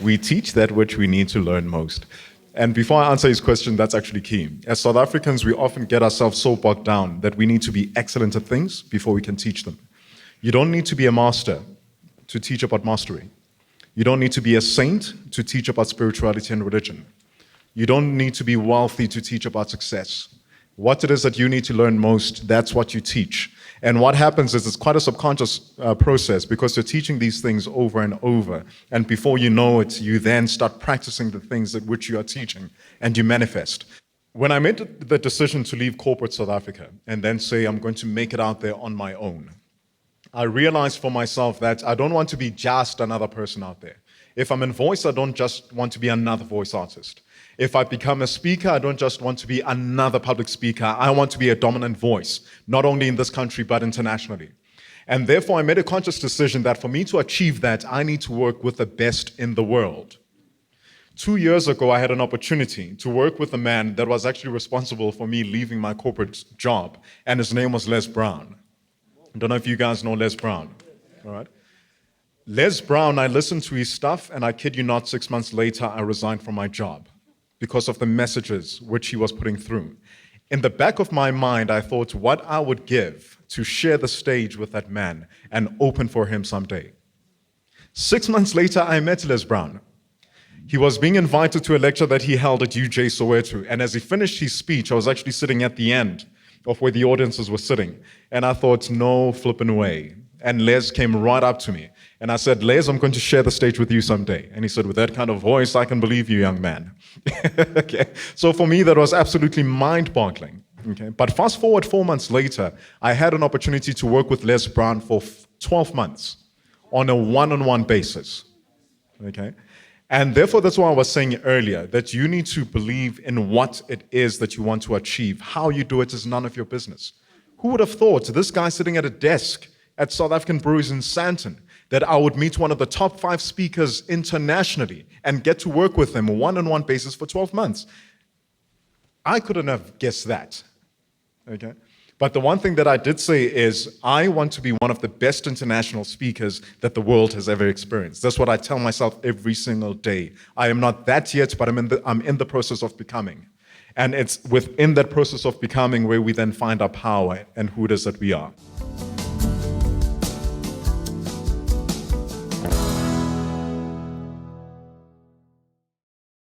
We teach that which we need to learn most. And before I answer his question, that's actually key. As South Africans, we often get ourselves so bogged down that we need to be excellent at things before we can teach them. You don't need to be a master to teach about mastery. You don't need to be a saint to teach about spirituality and religion. You don't need to be wealthy to teach about success. What it is that you need to learn most, that's what you teach. And what happens is it's quite a subconscious process because you're teaching these things over and over. And before you know it, you then start practicing the things that which you are teaching and you manifest. When I made the decision to leave corporate South Africa and then say I'm going to make it out there on my own, I realized for myself that I don't want to be just another person out there. If I'm in voice, I don't just want to be another voice artist. If I become a speaker, I don't just want to be another public speaker. I want to be a dominant voice, not only in this country, but internationally. And therefore, I made a conscious decision that for me to achieve that, I need to work with the best in the world. 2 years ago, I had an opportunity to work with a man that was actually responsible for me leaving my corporate job, and his name was Les Brown. I don't know if you guys know Les Brown, all right? Les Brown, I listened to his stuff, and I kid you not, 6 months later, I resigned from my job because of the messages which he was putting through. In the back of my mind, I thought what I would give to share the stage with that man and open for him someday. 6 months later, I met Les Brown. He was being invited to a lecture that he held at UJ Soweto, and as he finished his speech, I was actually sitting at the end of where the audiences were sitting, and I thought, no flipping way. And Les came right up to me, and I said, Les, I'm going to share the stage with you someday. And he said, with that kind of voice, I can believe you, young man. Okay. So for me, that was absolutely mind-boggling. Okay. But fast forward 4 months later, I had an opportunity to work with Les Brown for 12 months on a one-on-one basis. Okay. And therefore, that's why I was saying earlier that you need to believe in what it is that you want to achieve. How you do it is none of your business. Who would have thought this guy sitting at a desk at South African Breweries in Sandton that I would meet one of the top 5 speakers internationally and get to work with them on a one-on-one basis for 12 months? I couldn't have guessed that. Okay. But the one thing that I did say is I want to be one of the best international speakers that the world has ever experienced. That's what I tell myself every single day. I am not that yet, but I'm in the process of becoming. And it's within that process of becoming where we then find our power and who it is that we are.